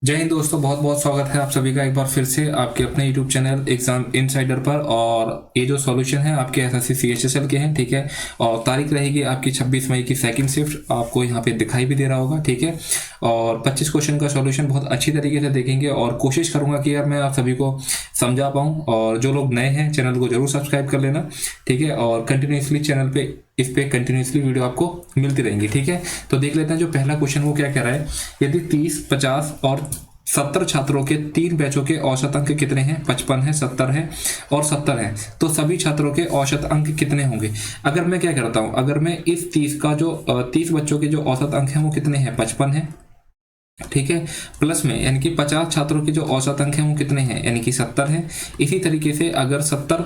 जय हिंद दोस्तों, बहुत बहुत स्वागत है आप सभी का एक बार फिर से आपके अपने यूट्यूब चैनल एग्जाम इनसाइडर पर। और ये जो सॉल्यूशन है आपके एसएससी सीएचएसएल के हैं, ठीक है। और तारीख रहेगी आपकी 26 मई की सेकंड शिफ्ट, आपको यहाँ पे दिखाई भी दे रहा होगा, ठीक है। और 25 क्वेश्चन का सॉल्यूशन बहुत अच्छी तरीके से देखेंगे और कोशिश करूंगा कि यार मैं आप सभी को समझा पाऊँ। और जो लोग नए हैं चैनल को जरूर सब्सक्राइब कर लेना, ठीक है। और कंटिन्यूसली चैनल पे इस पे कंटिन्यूसली वीडियो आपको मिलती रहेंगी, ठीक है। तो देख लेते हैं जो पहला क्वेश्चन वो क्या कह रहा है। यदि 30, 50 और 70 छात्रों के 3 बैचों के औसत अंक कितने हैं? 55 है, 70 है और 70 है। तो सभी छात्रों के औसत अंक कितने होंगे? अगर मैं क्या करता हूं, अगर मैं इस 30 का जो 30 बच्चों के जो औसत अंक हैं वो कितने हैं? 55 है, ठीक है। प्लस में यानी कि 50 छात्रों के जो औसत अंक हैं वो कितने हैं? यानी कि 70 है। इसी तरीके से अगर 70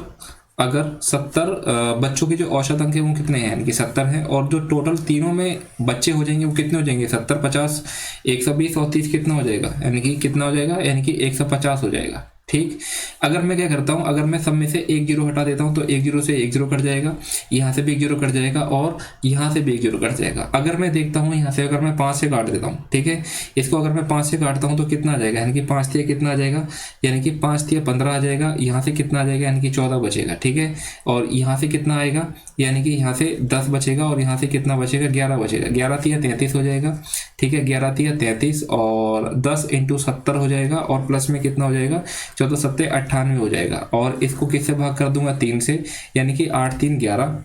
बच्चों के जो औसत अंक है वो कितने हैं? यानी कि 70 है। और जो टोटल तीनों में बच्चे हो जाएंगे वो कितने हो जाएंगे? 70, 50, 120 और 30 कितना हो जाएगा? यानी कि कितना हो जाएगा? यानी कि 150 हो जाएगा, ठीक। अगर मैं क्या करता हूं, अगर मैं सब में से एक जीरो हटा देता हूं तो एक जीरो से एक जीरो कट जाएगा, यहां से भी एक जीरो कट जाएगा और यहां से भी एक जीरो कट जाएगा। अगर मैं देखता हूं यहां से अगर मैं 5 से काट देता हूं, ठीक है, इसको अगर मैं 5 से काटता हूं तो कितना आ जाएगा? यानी कि 5 तिया कितना आ जाएगा? यानी कि 5 तिया 15 आ जाएगा। यहां से कितना आ जाएगा? यानी कि 14 बचेगा, ठीक है। और यहां से कितना आएगा? यानी कि यहाँ से 10 बचेगा और यहाँ से कितना बचेगा? 11 बचेगा। 11 तिया 33 हो जाएगा, ठीक है। 11 तिया 33 और 10 इंटू 70 हो जाएगा और प्लस में कितना हो जाएगा? 14 सत्ते 98 हो जाएगा। और इसको किससे भाग कर दूंगा? 3 से, यानी कि 8 3 11,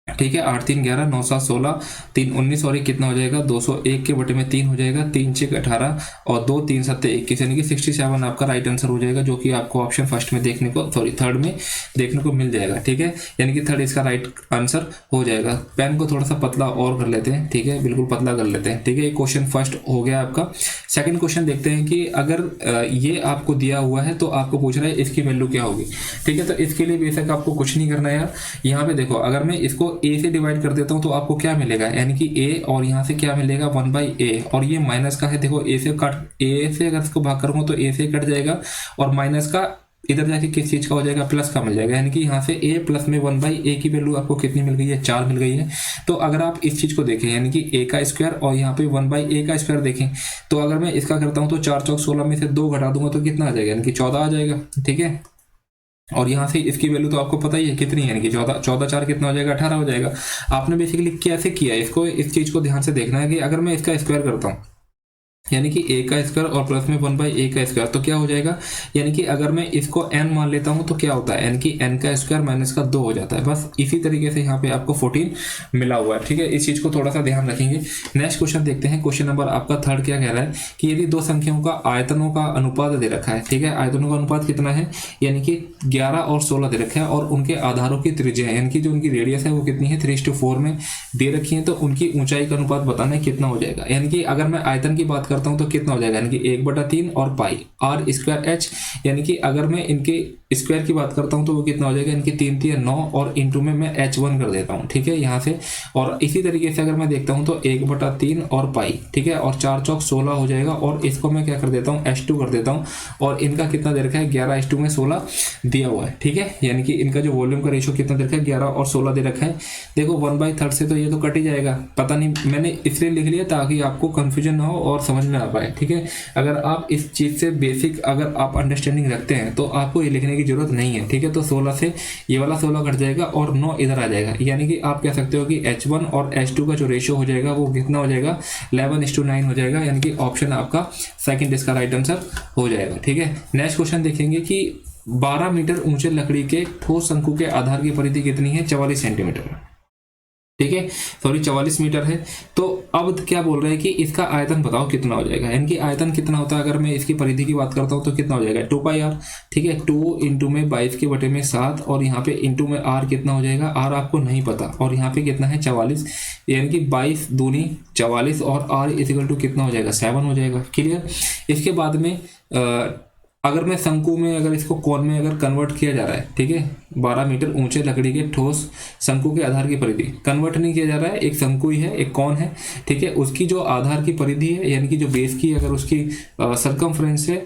ठीक है। 8 3 11, 9 7 16, 3 19 और 1 कितना हो जाएगा? 201 के बटे में 3 हो जाएगा। 3 6 18 और 2 3 7 21, यानी कि 67 आपका राइट आंसर हो जाएगा, जो कि आपको ऑप्शन फर्स्ट में देखने को थर्ड में देखने को मिल जाएगा, ठीक है। यानी कि थर्ड इसका राइट आंसर हो जाएगा। पेन को थोड़ा सा पतला और कर लेते हैं, ठीक है, बिल्कुल पतला कर लेते हैं, ठीक है। क्वेश्चन फर्स्ट हो गया आपका। सेकंड क्वेश्चन देखते हैं कि अगर ये आपको दिया हुआ है तो आपको पूछ रहा है इसकी वैल्यू क्या होगी, ठीक है। तो इसके लिए बेशक आपको कुछ नहीं करना है यार। यहाँ पे देखो, अगर मैं इसको ए से डिवाइड कर देता हूँ तो आपको क्या मिलेगा? यानी कि ए और यहाँ से क्या मिलेगा? 1/a। और ये माइनस का है, देखो ए से अगर इसको भाग करूंगा तो ए से कट जाएगा और माइनस का इधर जाके किस चीज का हो जाएगा? प्लस का मिल जाएगा। यानी कि यहाँ से a प्लस में 1/a की वैल्यू आपको कितनी मिल गई है? 4 मिल गई है। तो अगर आप इस चीज को देखें, यानी कि a का स्क्वायर और यहाँ पे 1/a का स्क्वायर देखें, तो अगर मैं इसका करता हूँ तो 4 चौक 16 में से 2 घटा दूंगा तो कितना आ जाएगा? यानी कि 14 आ जाएगा, ठीक है। और यहाँ से इसकी वैल्यू तो आपको पता ही है कितनी है, यानी कि 14 14 4 कितना हो जाएगा? 18 हो जाएगा। आपने बेसिकली कैसे किया इसको, इस चीज को ध्यान से देखना है कि अगर मैं इसका स्क्वायर करता हूँ, यानी कि a का स्क्वायर और प्लस में 1/a का स्क्वायर, तो क्या हो जाएगा? यानी कि अगर मैं इसको n मान लेता हूं तो क्या होता है? यानी कि n का स्क्वायर माइनस का 2 हो जाता है। बस इसी तरीके से यहाँ पे आपको 14 मिला हुआ है, ठीक है। इस चीज को थोड़ा सा ध्यान रखेंगे। नेक्स्ट क्वेश्चन देखते हैं। क्वेश्चन नंबर आपका थर्ड क्या कह रहा है कि यदि दो संख्याओं का आयतनों का अनुपात दे रखा है, ठीक है। आयतनों का अनुपात कितना है? यानी कि 11 और 16 दे रखा है और उनके आधारों की त्रिज्या है, यानी कि जो उनकी रेडियस है वो कितनी है? 3:4 में दे रखी है। तो उनकी ऊंचाई का अनुपात बताना है कितना हो जाएगा। यानी कि अगर मैं आयतन की बात करता हूँ तो कितना हो जाएगा? यानी कि 1/3 और पाई आर स्क्वायर एच। यानी कि अगर मैं इनके स्क्वायर की बात करता हूं तो वो कितना हो जाएगा? यानी कि 3 3 9 और इंटू में मैं h1 कर देता हूं, ठीक है, यहाँ से। और इसी तरीके से अगर मैं देखता हूं तो 1/3 और पाई, ठीक है, और 4 चौक 16 हो जाएगा। और इसको मैं क्या कर देता हूँ? h2 कर देता हूँ। और इनका कितना दे रखा है? 11:2 में 16 दिया हुआ है, ठीक है। यानी कि इनका जो वॉल्यूम का रेशियो कितना दे रखा है? 11 और 16 दे रखा है। देखो 1/3 से तो ये तो कट ही जाएगा, पता नहीं, मैंने इसलिए लिख लिया ताकि आपको कंफ्यूजन ना हो और समझ में आ पाए, ठीक है। अगर आप इस चीज से बेसिक अगर आप अंडरस्टैंडिंग रखते हैं तो आपको ये लिखने की जरूरत नहीं है, ठीक है। तो 16 से ये वाला 16 कट जाएगा और 9 इधर आ जाएगा। यानी कि आप कह सकते हो कि h1 और h2 का जो रेशियो हो जाएगा वो कितना हो जाएगा? 11:9 हो जाएगा। यानी कि ऑप्शन आपका सेकंड इसका राइट आंसर हो जाएगा, ठीक है। नेक्स्ट क्वेश्चन देखेंगे कि 12 मीटर ऊंचे लकड़ी के ठोस शंकु के आधार की परिधि कितनी है? 44 सेंटीमीटर, ठीक है, सॉरी 44 मीटर है। तो अब क्या बोल रहे हैं कि इसका आयतन बताओ कितना हो जाएगा। यानी कि आयतन कितना होता है? अगर मैं इसकी परिधि की बात करता हूं तो कितना हो जाएगा? 2πr, ठीक है। 2 इंटू में 22 के बटे में 7 और यहाँ पे इंटू में r कितना हो जाएगा? r आपको नहीं पता। और यहाँ पे कितना है? 44, यानी कि 22 दूनी 44 और r इक्वल टू कितना हो जाएगा? 7 हो जाएगा। क्लियर। इसके बाद में अगर मैं शंकु में अगर इसको कोन में अगर कन्वर्ट किया जा रहा है, ठीक है, 12 मीटर ऊंचे लकड़ी के ठोस शंकु के आधार की परिधि कन्वर्ट नहीं किया जा रहा है, एक शंकु ही है, एक कोन है, ठीक है। उसकी जो आधार की परिधि है, यानी कि जो बेस की अगर उसकी सरकमफ्रेंस है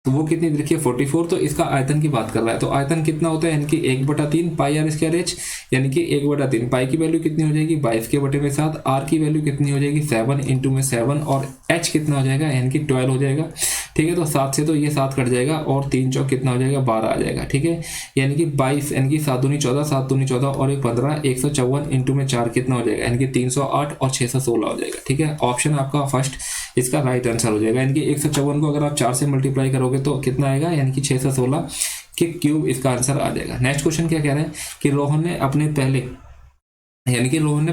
तो वो कितनी देखिए 44। तो इसका आयतन की बात कर रहा है। तो आयतन कितना होता है? यानी कि 1/3 पाई आर स्क्वायर एच, यानी कि 1/3 पाई की वैल्यू कितनी हो जाएगी? 22 के बटे में 7। आर की वैल्यू कितनी हो जाएगी? 7 इंटू में 7 और एच कितना हो जाएगा? यानी कि 12 हो जाएगा। ठीक है। तो 7 से तो ये 7 कट जाएगा और 3 चौक कितना हो जाएगा, 12 आ जाएगा। ठीक है, यानी कि 22, यानी कि 7 दूनी 14, 7 दूनी 14 और 1 15, 154 इंटू में 4 कितना हो जाएगा, यानी कि 308 और 616 हो जाएगा। ठीक है, ऑप्शन आपका फर्स्ट इसका राइट आंसर हो जाएगा। यानी कि 154 को अगर आप 4 से मल्टीप्लाई करोगे तो कितना आएगा, यानी कि 616 के क्यूब इसका आंसर आ जाएगा। नेक्स्ट क्वेश्चन क्या कह रहा है कि रोहन ने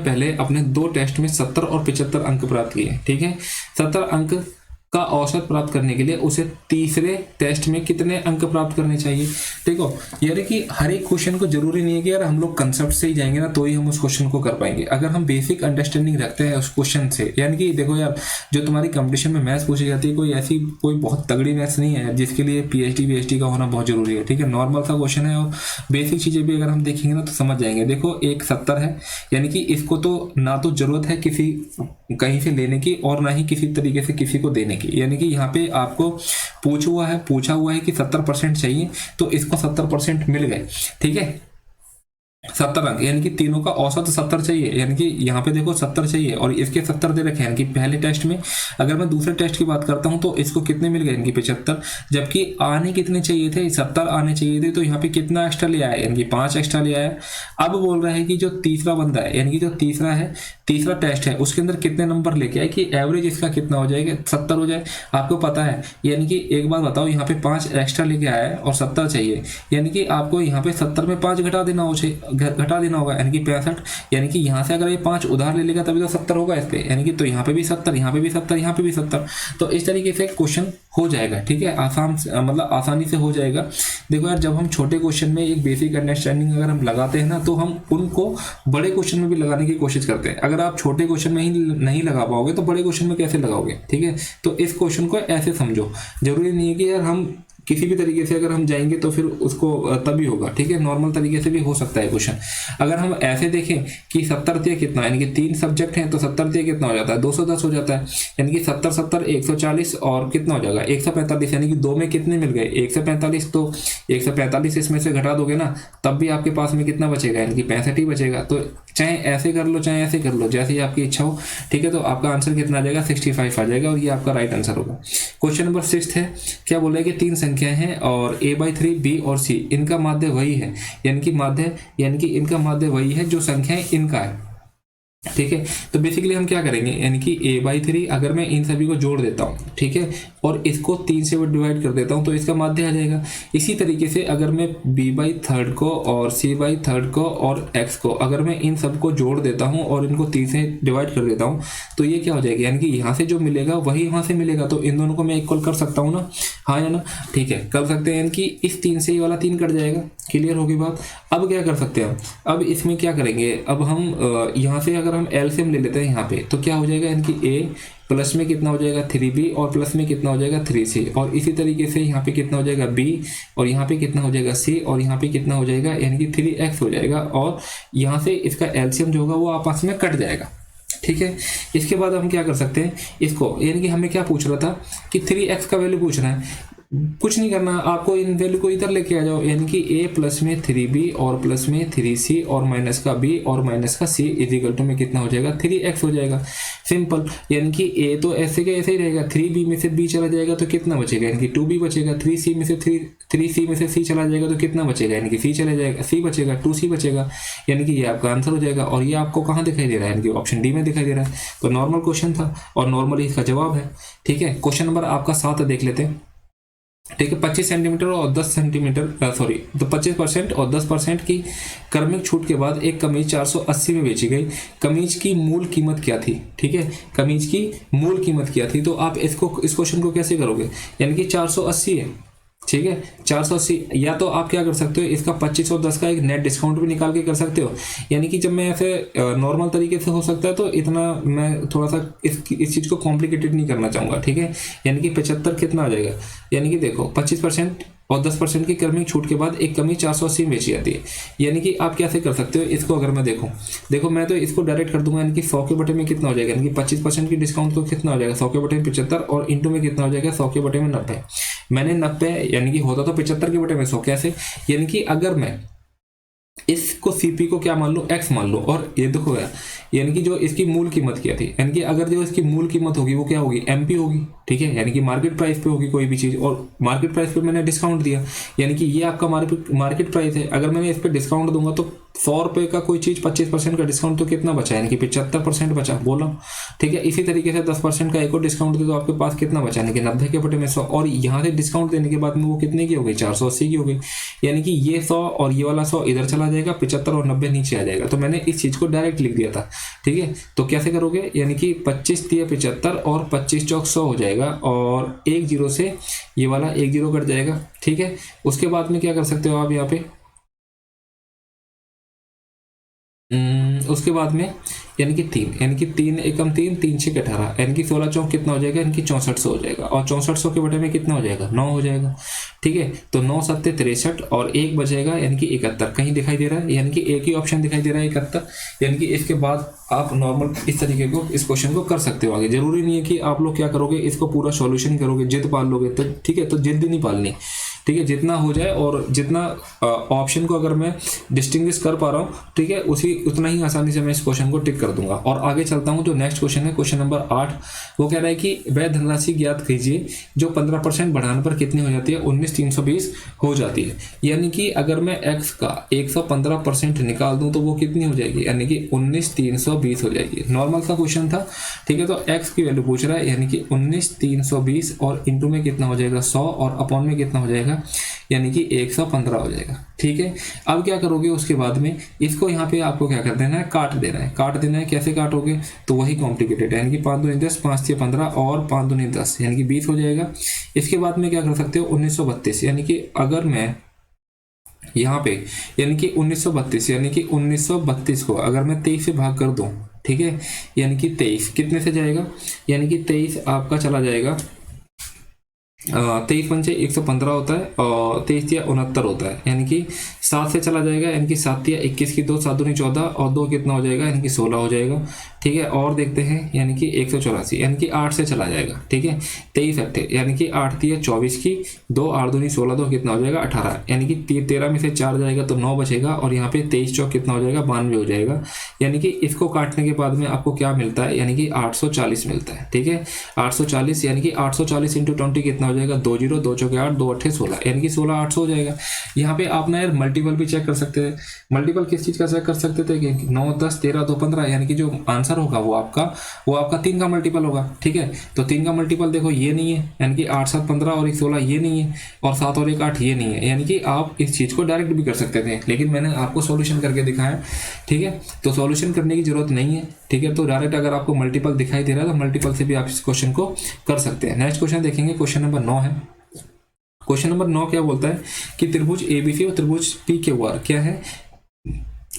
पहले अपने 2 टेस्ट में 70 और 75 अंक प्राप्त किए। ठीक है, 70 अंक का औसत प्राप्त करने के लिए उसे तीसरे टेस्ट में कितने अंक प्राप्त करने चाहिए। देखो यानी कि हर एक क्वेश्चन को जरूरी नहीं है कि यार हम लोग कंसेप्ट से ही जाएंगे ना तो ही हम उस क्वेश्चन को कर पाएंगे। अगर हम बेसिक अंडरस्टैंडिंग रखते हैं उस क्वेश्चन से, यानी कि देखो यार जो तुम्हारी कंपटीशन में मैथ्स पूछी जाती है कोई बहुत तगड़ी मैथ्स नहीं है जिसके लिए पीएचडी का होना बहुत जरूरी है। ठीक है, नॉर्मल सा क्वेश्चन है और बेसिक चीजें भी अगर हम देखेंगे ना तो समझ जाएंगे। देखो एक 70 है, यानी कि इसको तो ना तो जरूरत है किसी कहीं से लेने की और ना ही किसी तरीके से किसी को देने की, यानी कि यहाँ पे आपको पूछा हुआ है कि 70% चाहिए तो इसको 70% मिल गए। ठीक है, 70 अंक, यानी कि तीनों का औसत 70 चाहिए, यानी कि यहाँ पे देखो 70 चाहिए और इसके 70 दे रखे हैं। यानी कि पहले टेस्ट में अगर मैं दूसरे टेस्ट की बात करता हूँ तो इसको कितने मिल गए, यानी कि 75, जबकि आने कितने चाहिए थे, 70 आने चाहिए थे। तो यहाँ पे कितना एक्स्ट्रा ले आया, यानी कि 5 एक्स्ट्रा ले आया। अब बोल रहा है कि जो तीसरा बंदा है, यानी कि जो तीसरा टेस्ट है उसके अंदर कितने नंबर लेके आए कि एवरेज इसका कितना हो जाएगा, 70 हो जाए। आपको पता है, यानी कि एक बात बताओ, यहाँ पे 5 एक्स्ट्रा लेके आया है और 70 चाहिए, यानी कि आपको यहाँ पे 70 में 5 घटा देना होगा, यानी कि 65। यानी कि यहाँ से अगर ये 5 उधार ले लेगा तभी तो 70 होगा इस पे, यानी कि तो यहाँ पे भी 70, यहाँ पे भी 70, यहाँ पे भी 70। तो इस तरीके से क्वेश्चन हो जाएगा। ठीक है, आसानी से हो जाएगा। देखो यार जब हम छोटे क्वेश्चन में एक बेसिक अंडरस्टैंडिंग अगर हम लगाते हैं ना तो हम उनको बड़े क्वेश्चन में भी लगाने की कोशिश करते हैं। अगर आप छोटे क्वेश्चन में ही नहीं लगा पाओगे तो बड़े क्वेश्चन में कैसे लगाओगे। ठीक है, तो इस क्वेश्चन को ऐसे समझो, जरूरी नहीं है कि यार हम किसी भी तरीके से अगर हम जाएंगे तो फिर उसको तभी होगा। ठीक है, नॉर्मल तरीके से भी हो सकता है क्वेश्चन। अगर हम ऐसे देखें कि 70 दिया कितना, यानी कि 3 सब्जेक्ट हैं तो 70 दिया कितना हो जाता है, 210 हो जाता है। यानी कि 70 70 140 और कितना हो जाएगा 145, यानी कि 2 में कितने मिल गए 145। तो 145 इसमें से घटा दोगे ना तब भी आपके पास में कितना बचेगा, यानी कि 65 ही बचेगा। तो चाहे ऐसे कर लो चाहे ऐसे कर लो, जैसे ही आपकी इच्छा हो। ठीक है, तो आपका आंसर कितना आ जाएगा 65 आ जाएगा और ये आपका राइट आंसर होगा। क्वेश्चन नंबर 6 है, क्या बोला है कि 3 संख्याएं हैं और a/3 b और c इनका माध्य वही है, यानी कि इनका माध्य वही है जो संख्याएं इनका है। ठीक है, तो बेसिकली हम क्या करेंगे, यानी कि a/3 अगर मैं इन सभी को जोड़ देता हूँ, ठीक है, और इसको 3 से डिवाइड कर देता हूँ तो इसका माध्य आ जाएगा। इसी तरीके से अगर मैं b/3 को और c/3 को और x को अगर मैं इन सबको जोड़ देता हूँ और इनको 3 से डिवाइड कर देता हूँ तो ये क्या हो जाएगा, यानी कि यहाँ से जो मिलेगा वही वहाँ से मिलेगा। तो इन दोनों को मैं इक्वल कर सकता हूँ ना, हाँ या ना। ठीक है, कर सकते हैं, यानी कि इस 3 से ये वाला 3 कट जाएगा। क्लियर होगी बात। अब क्या कर सकते हैं, अब इसमें क्या करेंगे, अब हम यहाँ से अगर हम एलसीएम ले लेते हैं यहाँ पे तो क्या हो जाएगा, यानी कि a प्लस में कितना हो जाएगा 3b और प्लस में कितना हो जाएगा 3c, और इसी तरीके से यहाँ पे कितना हो जाएगा b और यहाँ पे कितना हो जाएगा c और यहाँ पे कितना हो जाएगा, यानी कि 3x हो जाएगा। और यहाँ से इसका एलसीएम जो होगा वो आपस में कट जाएगा। ठीक है, इसके बाद हम क्या कर सकते हैं इसको, यानी कि हमें क्या पूछ रहा था कि 3x का वैल्यू पूछ रहा है। कुछ नहीं करना, आपको इन वैल्यू को इधर लेके आ जाओ, यानी कि a प्लस में 3b और प्लस में 3c और माइनस का b और माइनस का c इजिकल टू में कितना हो जाएगा 3x हो जाएगा। सिंपल, यानी कि a तो ऐसे के ऐसे ही रहेगा, 3b में से b चला जाएगा तो कितना बचेगा, यानी कि 2b बचेगा। 3c में से 3c में से c चला जाएगा तो कितना बचेगा, यानी कि c चला जाएगा, c बचेगा, 2c बचेगा, यानी कि ये आपका आंसर हो जाएगा। और ये आपको कहाँ दिखाई दे रहा है, यानी कि ऑप्शन डी में दिखाई दे रहा है। तो नॉर्मल क्वेश्चन था और नॉर्मली इसका जवाब है। ठीक है, क्वेश्चन नंबर आपका 7 देख लेते हैं। ठीक है, 25 सेंटीमीटर और 10 सेंटीमीटर तो 25% और 10% की क्रमिक छूट के बाद एक कमीज 480 में बेची गई। कमीज की मूल कीमत क्या थी। ठीक है, कमीज की मूल कीमत क्या थी। तो आप इस क्वेश्चन को कैसे करोगे, यानी कि 480 है। ठीक है, 480, या तो आप क्या कर सकते हो इसका 25 और 10 का एक नेट डिस्काउंट भी निकाल के कर सकते हो। यानी कि जब मैं ऐसे नॉर्मल तरीके से हो सकता है तो इतना मैं थोड़ा सा इस चीज़ को कॉम्प्लिकेटेड नहीं करना चाहूँगा। ठीक है, यानी कि 75 कितना आ जाएगा, यानी कि देखो 25% और 10% की क्रमिक छूट के बाद एक कमीज 480 में बेची जाती है। यानी कि आप कैसे कर सकते हो इसको, अगर मैं देखो मैं तो इसको डायरेक्ट कर दूंगा, यानी कि 100 के बटे में कितना हो जाएगा, यानी कि 25% की डिस्काउंट तो कितना हो जाएगा 100 के बटे में 75 और इंटू में कितना हो जाएगा 100 के बटे में 90। मैंने 90 यानी कि होता तो 75 के बटे में 100, कैसे, यानी कि अगर मैं इसको सीपी को क्या मान लो x मान लो, और ये देखो यार यानी कि जो इसकी मूल कीमत क्या थी, यानी कि अगर जो इसकी मूल कीमत होगी वो क्या होगी, एमपी होगी, ठीक है, यानी कि मार्केट प्राइस पे होगी कोई भी चीज़, और मार्केट प्राइस पे मैंने डिस्काउंट दिया, यानी कि ये आपका मार्केट प्राइस है। अगर मैंने इस पर डिस्काउंट दूंगा तो 100 रुपये का कोई चीज़ 25% का डिस्काउंट तो कितना बचा, यानी कि 75% बचा, बोला, ठीक है। इसी तरीके से 10% का एक और डिस्काउंट दे तो आपके पास कितना बचा, यानी कि 90 के बटे में 100, और यहाँ से डिस्काउंट देने के बाद में वो कितने की हो गई, 480 की हो गई, यानी कि ये 100 और ये वाला 100 इधर चला जाएगा, 75 और 90 नीचे आ जाएगा। तो मैंने इस चीज़ को डायरेक्ट लिख दिया था, ठीक है। तो कैसे करोगे, यानी कि 25 दिया 75 और 25 चौक 100 हो जाएगा, और एक जीरो से ये वाला एक जीरो कट जाएगा, ठीक है। उसके बाद में क्या कर सकते हो आप यहाँ पे, उसके बाद में यानी कि 3, यानी कि 3 एकम 3, 3 6 18, यानी कि 16 चौक कितना हो जाएगा, यानी कि 6400 हो जाएगा, और 6400 के बटे में कितना हो जाएगा, 9 हो जाएगा, ठीक है। तो 9 7 63 और 1 बचेगा, यानी कि 71 कहीं दिखाई दे रहा है, यानी कि एक ही ऑप्शन दिखाई दे रहा है 71, यानी कि इसके बाद आप नॉर्मल इस तरीके को इस क्वेश्चन को कर सकते हो आगे। जरूरी नहीं है कि आप लोग क्या करोगे, इसको पूरा सॉल्यूशन करोगे, जिद पाल लोगे तो ठीक है, तो जिद नहीं पालनी, ठीक है, जितना हो जाए और जितना ऑप्शन को अगर मैं डिस्टिंग्विश कर पा रहा हूँ, ठीक है, उतना ही आसानी से मैं इस क्वेश्चन को टिक कर दूंगा। और आगे चलता हूँ, जो नेक्स्ट क्वेश्चन है, क्वेश्चन नंबर 8, वो कह रहा है कि वह धनराशि ज्ञात कीजिए जो 15% बढ़ाने पर कितनी हो जाती है, 19,320 हो जाती है। यानी कि अगर मैं x का 115% निकाल दूं तो वो कितनी हो जाएगी, यानी कि 19,320 हो जाएगी। नॉर्मल सा क्वेश्चन था, ठीक है। तो x की वैल्यू पूछ रहा है, यानी कि 19,320 और इंटू में कितना हो जाएगा 100 और अपॉन में कितना हो जाएगा, यानी कि 115 हो जाएगा, ठीक है। अब क्या करोगे, उसके बाद में इसको यहाँ पे आपको क्या कर देना है, काट देना है। काट देना है, कैसे काटोगे, तो वही कॉम्प्लिकेटेड है, यानी कि 5 दूनी 10, 5 6 15 और 5 दूनी 10, यानी कि 20 हो जाएगा। इसके बाद में क्या कर सकते हो, 1932, यानी कि अगर मैं यहाँ पे यानी कि 1932, यानी कि 1932 को अगर मैं 23 से भाग कर दूं, ठीक है, यानी कि 23 कितने से जाएगा, यानी कि 23 आपका चला जाएगा 23 पंचे 115 होता है, और 23 या 69 होता है, यानी कि 7 से चला जाएगा, यानी कि 7 या 21 की 2, 7 दूनी 14 और 2 कितना हो जाएगा, यानी कि 16 हो जाएगा, ठीक है। और देखते हैं, यानी कि 184, यानी कि 8 से चला जाएगा, ठीक है। 23 अट्ठे, यानी कि 8 3 24 की 2, 8 दूनी 16, 2 कितना हो जाएगा 18, यानी कि 13 में से 4 जाएगा तो 9 बचेगा, और यहाँ पे 23 चौक कितना हो जाएगा 92 हो जाएगा। यानी कि इसको काटने के बाद में आपको क्या मिलता है, यानी कि 840 मिलता है, ठीक है। 840, यानी कि 840 इंटू 20 कितना हो जाएगा, 2 0 2 चौके 8, 2 अट्ठे 16, यानी कि 16,800 हो जाएगा। यहाँ पे आप ना यार मल्टीपल भी चेक कर सकते थे। मल्टीपल किस चीज़ का चेक कर सकते थे कि 9 10 13 2 15, यानी कि जो आंसर होगा वो आपका 3 का मल्टीपल होगा, ठीक है। तो 3 का मल्टीपल देखो ये नहीं है, यानी कि 8 7 15 और 1 16 ये नहीं है, और 7 और 1 8 ये नहीं है, यानी कि आप इस चीज़ को डायरेक्ट भी कर सकते थे, लेकिन मैंने आपको सॉल्यूशन करके दिखाया, ठीक है। तो सॉल्यूशन करने की जरूरत नहीं है, ठीक है। तो डायरेक्ट अगर आपको मल्टीपल दिखाई दे रहा है तो मल्टीपल से भी आप इस क्वेश्चन को कर सकते हैं। नेक्स्ट क्वेश्चन देखेंगे, क्वेश्चन नंबर 9 है। क्वेश्चन नंबर 9 क्या बोलता है कि त्रिभुज एबीसी और त्रिभुज पीक्यूआर क्या है,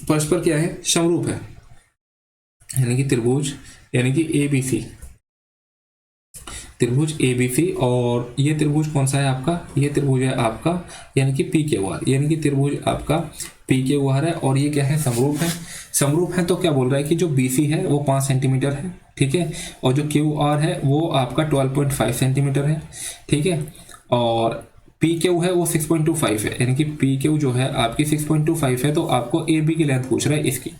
परस्पर क्या है, समरूप है। यानी कि त्रिभुज, यानी कि एबीसी, त्रिभुज एबीसी, और ये त्रिभुज कौन सा है आपका, ये त्रिभुज है आपका यानी कि पीक्यूआर, यानी कि त्रिभुज आपका पीक्यूआर है, और ये क्या है, समरूप है। समरूप है तो क्या बोल रहा है कि जो बीसी है वो 5 सेंटीमीटर है, ठीक है, और जो क्यूआर है वो आपका 12.5 सेंटीमीटर है, ठीक है, और पी क्यू है वो 6.25 है, यानी कि पी क्यू जो है आपकी 6.25 है। तो आपको ए बी की लेंथ पूछ रहा है इसकी,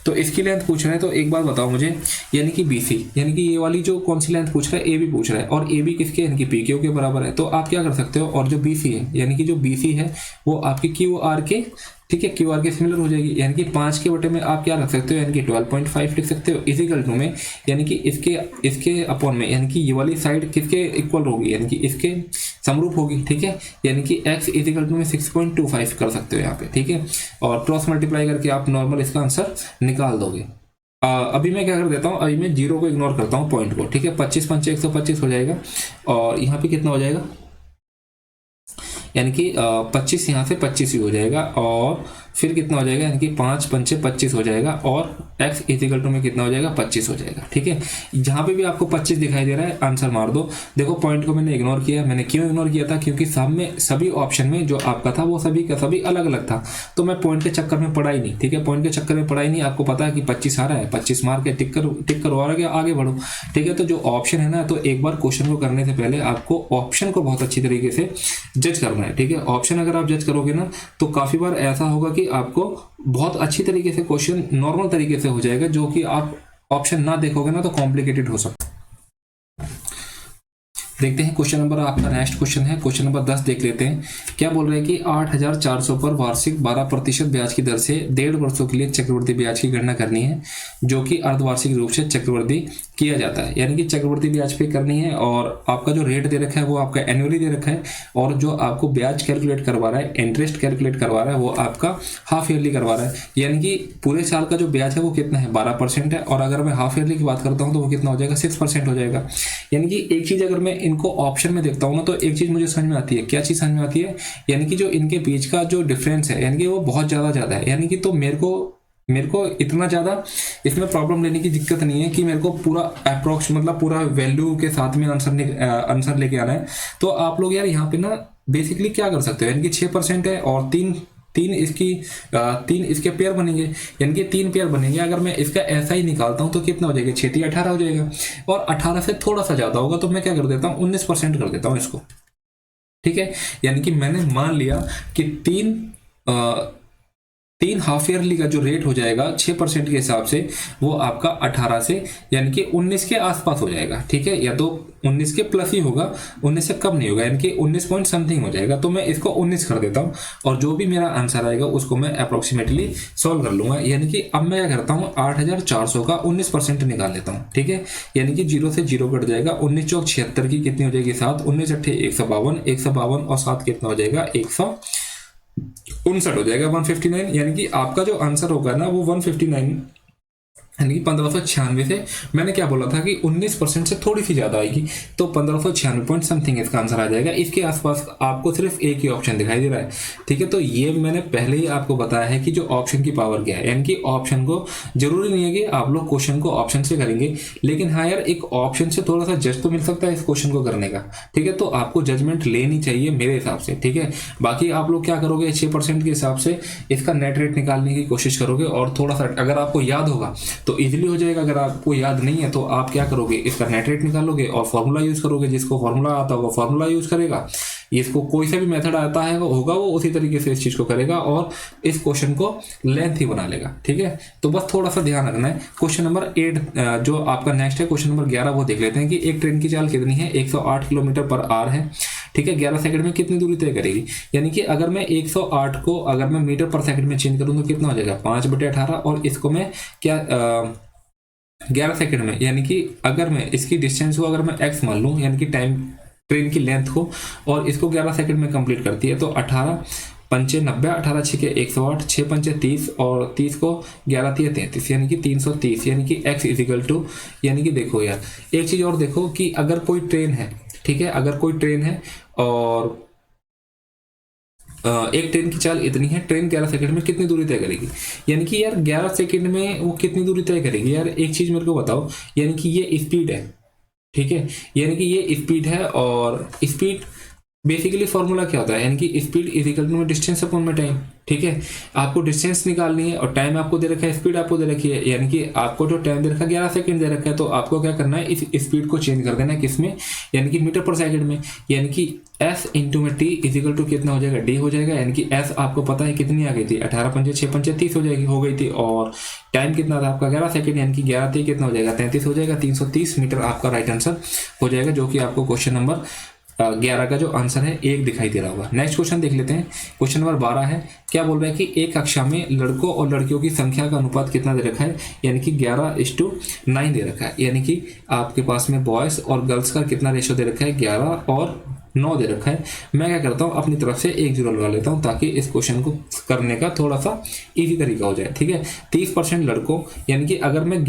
तो इसकी लेंथ पूछ रहा है। तो एक बात बताओ मुझे, यानी कि बी सी, यानी कि ये वाली जो कौन सी लेंथ पूछ रहा है, ए बी पूछ रहा है, और ए बी किसके, यानी कि पी क्यू के बराबर है। तो आप क्या कर सकते हो, और जो बी सी है, यानी कि जो बी सी है वो आपकी क्यू आर के, ठीक है, क्यू आर के सिमिलर हो जाएगी, यानी कि 5 के बटे में आप क्या रख सकते हो, यानी कि 12.5 लिख सकते हो, इजिकल टू में, यानी कि इसके अपॉन में, यानी कि ये वाली साइड किसके इक्वल होगी, यानी कि इसके समरूप होगी, ठीक है, यानी कि x इजिकल टू में 6.25 कर सकते हो यहाँ पे, ठीक है, और क्रॉस मल्टीप्लाई करके आप नॉर्मल इसका आंसर निकाल दोगे। अभी मैं क्या कर देता हूँ, अभी मैं जीरो को इग्नोर करता हूँ, पॉइंट को, ठीक है। 25 पंचे 125 हो जाएगा, और यहाँ पे कितना हो जाएगा, यानी कि 25 यहाँ से 25 ही हो जाएगा, और फिर कितना हो जाएगा, यानी कि 5 पंचे 25 हो जाएगा, और x इजिकल टू में कितना हो जाएगा, 25 हो जाएगा, ठीक है। जहाँ पे भी आपको 25 दिखाई दे रहा है आंसर मार दो। देखो पॉइंट को मैंने इग्नोर किया, मैंने क्यों इग्नोर किया था, क्योंकि सभी ऑप्शन में जो आपका था वो सभी का सभी अलग अलग था, तो मैं पॉइंट के चक्कर में पढ़ा ही नहीं, ठीक है, पॉइंट के चक्कर में पढ़ा ही नहीं। आपको पता है कि 25 आ रहा है, 25 मार के टिक करो और आगे बढ़ो, ठीक है। तो जो ऑप्शन है ना, तो एक बार क्वेश्चन को करने से पहले आपको ऑप्शन को बहुत अच्छी तरीके से जज करना है, ठीक है। ऑप्शन अगर आप जज करोगे ना, तो काफी बार ऐसा होगा कि कि आपको बहुत अच्छी तरीके से क्वेश्चन नॉर्मल तरीके से हो जाएगा, जो कि आप ऑप्शन ना देखोगे ना तो कॉम्प्लिकेटेड हो सकता है। देखते हैं क्वेश्चन नंबर, आपका नेक्स्ट क्वेश्चन है क्वेश्चन नंबर 10 देख लेते हैं। क्या बोल रहे हैं कि 8,400 पर वार्षिक 12% ब्याज की दर से 1.5 वर्षों के लिए चक्रवृद्धि ब्याज की गणना करनी है, जो कि अर्धवार्षिक रूप से चक्रवृद्धि किया जाता है। यानी कि चक्रवृद्धि ब्याज पे करनी है और आपका जो रेट दे रखा है वो आपका एनुअली दे रखा है, और जो आपको ब्याज कैलकुलेट करवा रहा है, इंटरेस्ट कैलकुलेट करवा रहा है, वो आपका हाफ ईयरली करवा रहा है। यानी कि पूरे साल का जो ब्याज है वो कितना है, 12% है, और अगर मैं हाफ ईयरली की बात करता हूँ तो वो कितना हो जाएगा, 6% हो जाएगा। यानी कि एक चीज अगर मैं इनको ऑप्शन में देखता हूँ ना, तो एक चीज मुझे समझ में आती है। क्या चीज समझ में आती है? यानी कि जो इनके बीच का जो डिफरेंस है, यानी कि वो बहुत ज्यादा है। यानी कि तो मेरे को इतना ज्यादा इसमें प्रॉब्लम लेने की दिक्कत नहीं है कि मेरे को पूरा अप्रोक्स मतलब पूरा वैल्यू के साथ में आंसर लेके आना है। तो आप लोग यार यहाँ पे ना बेसिकली क्या कर सकते हो, यानी कि 6% है और तीन इसके पेयर बनेंगे, यानी कि 3 पेयर बनेंगे। अगर मैं इसका ऐसा ही निकालता हूँ तो कितना हो जाएगा, 6 18 हो जाएगा, और 18 से थोड़ा सा ज्यादा होगा तो मैं क्या कर देता हूँ, 19% कर देता हूँ इसको। ठीक है, यानी कि मैंने मान लिया कि तीन हाफ ईयरली का जो रेट हो जाएगा 6% के हिसाब से, वो आपका 18 से यानी कि 19 के आसपास हो जाएगा। ठीक है, या तो 19 के प्लस ही होगा, 19 से कम नहीं होगा, यानी कि 19 पॉइंट समथिंग हो जाएगा। तो मैं इसको 19 कर देता हूँ और जो भी मेरा आंसर आएगा उसको मैं अप्रोक्सीमेटली सॉल्व कर लूंगा। यानी कि अब मैं क्या करता हूँ, 8,400 का 19% निकाल लेता हूँ। ठीक है, यानी कि 0 से 0 कट जाएगा, 19 चौक 76 की कितनी हो जाएगी, 7, 19 अट्ठे 152, 152 और 7 कितना हो जाएगा, 159 हो जाएगा, 159। यानी कि आपका जो आंसर होगा ना वो 159 यानी कि 1596 से, मैंने क्या बोला था कि 19% से थोड़ी सी ज्यादा आएगी, तो 1596 पॉइंट समथिंग इसका आंसर आ जाएगा। इसके आसपास आपको सिर्फ एक ही ऑप्शन दिखाई दे रहा है। ठीक है, तो ये मैंने पहले ही आपको बताया है कि जो ऑप्शन की पावर क्या है, यानी कि ऑप्शन को जरूरी नहीं है कि आप लोग क्वेश्चन को ऑप्शन से करेंगे, लेकिन हाँ यार एक ऑप्शन से थोड़ा सा जज तो मिल सकता है इस क्वेश्चन को करने का। ठीक है, तो आपको जजमेंट लेनी चाहिए मेरे हिसाब से। ठीक है, बाकी आप लोग क्या करोगे, 6% के हिसाब से इसका नेट रेट निकालने की कोशिश करोगे, और थोड़ा सा अगर आपको याद होगा तो इजीली हो जाएगा। अगर आपको याद नहीं है तो आप क्या करोगे, इसका नेट रेट निकालोगे और फॉर्मूला यूज करोगे। जिसको फॉर्मूला आता होगा फॉर्मूला यूज करेगा, इसको कोई सा भी मेथड आता है होगा वो उसी तरीके से इस चीज को करेगा और इस क्वेश्चन को लेंथ ही बना लेगा। ठीक है, तो बस थोड़ा सा ध्यान रखना है। क्वेश्चन नंबर 8 जो आपका नेक्स्ट है, क्वेश्चन नंबर 11 वो देख लेते हैं कि एक ट्रेन की चाल कितनी है, 108 किलोमीटर पर आवर है। ठीक है, 11 सेकंड में कितनी दूरी तय करेगी। यानी कि अगर मैं 108 को अगर मैं मीटर पर सेकंड में चेंज करूँ तो कितना हो जाएगा, 5/18, और इसको मैं क्या 11 सेकंड में, यानी कि अगर मैं इसकी डिस्टेंस को अगर मैं x मान लूँ, यानी कि टाइम ट्रेन की लेंथ को, और इसको 11 सेकंड में कंप्लीट करती है, तो 18 पंचे 90, 18 छिके 108, 6 पंचे 30 और 30 को 11 तिया 33, यानी कि 330, यानी कि x इजिकल टू, यानी कि देखो यार एक चीज और देखो कि अगर कोई ट्रेन है, ठीक है, अगर कोई ट्रेन है और एक ट्रेन की चाल इतनी है, ट्रेन 11 सेकंड में कितनी दूरी तय करेगी। यानी कि यार 11 सेकंड में वो कितनी दूरी तय करेगी। यार एक चीज मेरे को बताओ, यानी कि ये स्पीड है, ठीक है, यानी कि ये स्पीड है, और स्पीड बेसिकली फॉर्मूला क्या होता है, यानी कि speed is equal to distance upon में टाइम। ठीक है, आपको डिस्टेंस निकालनी है और टाइम आपको दे रखा है, स्पीड आपको दे रखी है, यानी कि आपको जो टाइम दे रखा है 11 सेकंड दे रखा है, तो आपको क्या करना है, इस स्पीड को चेंज कर देना है किसमें, यानी कि मीटर पर सेकंड में, यानी कि s इंटू में t इज इक्वल टू कितना हो जाएगा, d हो जाएगा। यानी कि s आपको पता है कितनी आ गई थी, 18 पंजे 6 पंजे 30 हो गई थी, और टाइम कितना था आपका 11 सेकंड, यानी कि 11 थे कितना हो जाएगा, 33 हो जाएगा, 330 मीटर आपका राइट आंसर हो जाएगा, जो कि आपको क्वेश्चन नंबर 11 का जो आंसर है 1 दिखाई दे रहा होगा। नेक्स्ट क्वेश्चन देख लेते हैं, क्वेश्चन नंबर 12 है। क्या बोल रहा है कि एक कक्षा में लड़कों और लड़कियों की संख्या का अनुपात कितना दे रखा है, यानी कि 11:9 दे रखा है, यानी कि आपके पास में बॉयज और गर्ल्स का कितना रेशियो दे रखा है, 11 और 9 दे रखा है। मैं क्या करता हूँ, अपनी तरफ से 1 0 लगा लेता हूँ ताकि इस क्वेश्चन को करने का थोड़ा सा इजी तरीका हो जाए। ठीक है, 30% लड़कों, यानी कि अगर मैं